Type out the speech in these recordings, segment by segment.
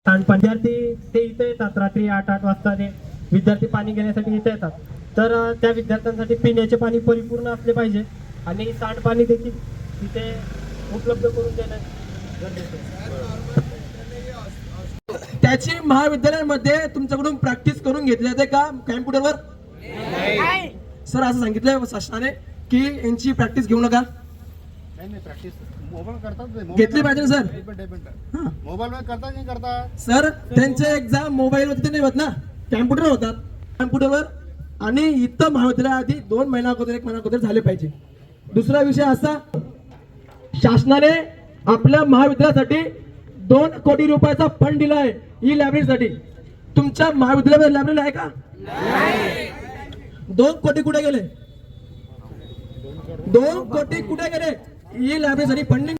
विद्यार्थी ते इथे येतात रात्री 8 वाजता ते विद्यार्थी पाणी घेण्यासाठी इथे येतात. तर त्या विद्यार्थ्यांसाठी पिण्याचे पाणी परिपूर्ण असले पाहिजे आणि सांडपाणी देखील तिथे उपलब्ध करून देणं गरजेचं आहे. त्याची महाविद्यालयामध्ये तुमच्याकडून प्रॅक्टिस करून घेतली जाते का कॅम्प्युटरवर? सर असं सांगितलंय शासनाने की यांची प्रॅक्टिस घेऊ नका. घेतली पाहिजे ना सर. मोबाईल वर करतात नाही करतात सर त्यांचे एक्झाम मोबाईल वरती नाही होत ना, कॅम्प्युटर होतात. कॅम्प्युटरवर आणि इथं महाविद्यालय आधी 2 महिना अगोदर 1 महिना अगोदर झाले पाहिजे. दुसरा विषय असा, शासनाने आपल्या महाविद्यालयासाठी 2 कोटी रुपयाचा फंड दिला आहे ई लायब्ररीसाठी. तुमच्या महाविद्यालयामध्ये लायब्ररी आहे का? 2 कोटी कुठे गेले? 2 कोटी कुठे गेले? ई लायब्ररीसाठी फंडिंग.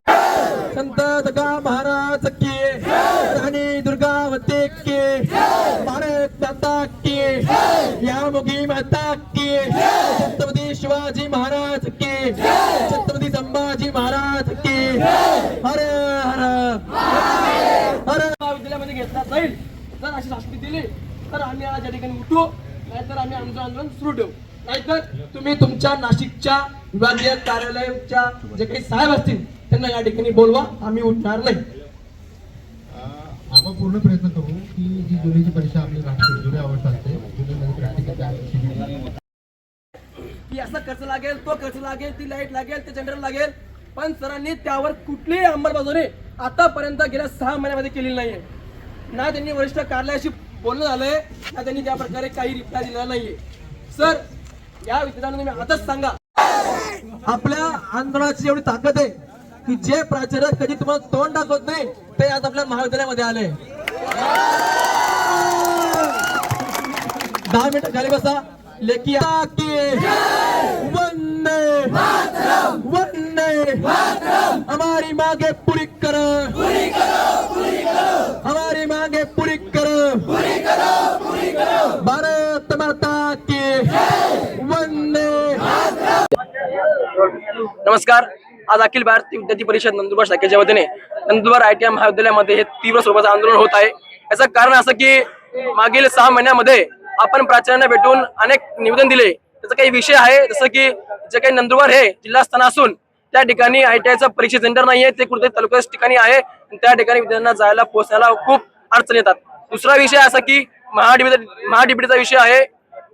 संत दगा महाराज की, राणी दुर्गावती की, भारत माता की, यामुगी माता की, छत्रपती शिवाजी महाराज की, छत्रपती संभाजी महाराज की. हर हर हर. महाविद्यालयामध्ये घेतला जाईल जर अशी शास्त्री दिली तर आम्ही आज या ठिकाणी उठू, नाहीतर आम्ही आमचं आंदोलन सुरू ठेवू. नाहीतर तुम्ही तुमच्या नाशिकच्या विभागीय कार्यालयाच्या जे काही साहेब असतील त्यांना या ठिकाणी बोलवा, आम्ही उठणार नाही. आपण पूर्ण प्रयत्न करू की जी जुलैची परीक्षा आपली राष्ट्रीय जुलै ऑगस्ट असते जुलैमध्ये प्रॅक्टिकल की असा खर्च लागेल, तो खर्च लागेल, ती लाईट लागेल, ते जनरल लागेल, पण सरांनी त्यावर कुठलीही अंमलबजावणी आतापर्यंत गेल्या 6 महिन्यामध्ये केलेली नाहीये. ना त्यांनी वरिष्ठ कार्यालयाशी बोलणं झालंय, ना त्यांनी त्या प्रकारे काही रिप्लाय दिलेला नाहीये. सर या विद्यार्थ्यांना तुम्ही आताच सांगा, आपल्या आंदोलनाची एवढी ताकद आहे की जे प्राचार्य कधी तुम्हाला तोंड दाखवत नाही ते आज आपल्या महाविद्यालयामध्ये आले. 10 मिनिटं खाली बसा. लेकी वंदे वंदे हमारी मांगे पूरी करो, हमारी मांगे पूरी करो, भारत माता की वंदे. नमस्कार. आज अखिल भारतीय विद्यार्थी परिषद नंदुरबार शाखेच्या वतीने नंदुरबार ITI महाविद्यालयामध्ये हे तीव्र स्वरूपाचं आंदोलन होत आहे. याचं कारण असं की मागील 6 महिन्यामध्ये आपण प्राचार्यांना भेटून अनेक निवेदन दिले. त्याचा काही विषय आहे, जसं की जे काही नंदुरबार हे जिल्हास्थान असून त्या ठिकाणी ITIचं परीक्षा सेंटर नाहीये, ते कुठेतरी तालुक्याच्या ठिकाणी आहे. त्या ठिकाणी विद्यार्थ्यांना जायला पोहोचण्याला खूप अडचण येतात. दुसरा विषय असा की महाडीबीटीचा विषय आहे.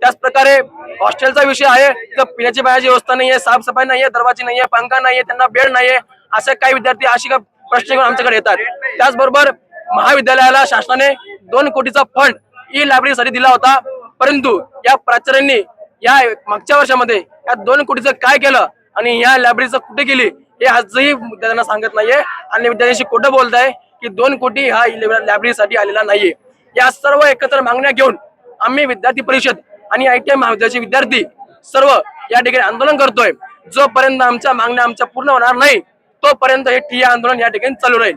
त्याच प्रकारे हॉस्टेलचा विषय आहे. तर पिण्याची पाण्याची व्यवस्था नाहीये, साफसफाई नाहीये, दरवाजे नाहीये, पंखा नाहीये, त्यांना बेड नाहीये. असे काही विद्यार्थी अशी का प्रश्न घेऊन आमच्याकडे येतात. त्याचबरोबर महाविद्यालयाला शासनाने 2 कोटीचा फंड ई लायब्ररीसाठी दिला होता, परंतु या प्राचार्यांनी या मागच्या वर्षामध्ये या 2 कोटीचं काय केलं आणि या लायब्ररीचं कुठे गेली हे आजही विद्यार्थ्यांना सांगत नाहीये. आणि विद्यार्थ्यांशी खोटं बोलताय की 2 कोटी हा लायब्ररीसाठी आलेला नाहीये. या सर्व एकत्र मागण्या घेऊन आम्ही विद्यार्थी परिषद आणि ITI महाविद्यालयाचे विद्यार्थी सर्व या ठिकाणी आंदोलन करतोय. जोपर्यंत आमच्या मागण्या पूर्ण होणार नाही तोपर्यंत हे ठिय्या आंदोलन या ठिकाणी चालू राहील.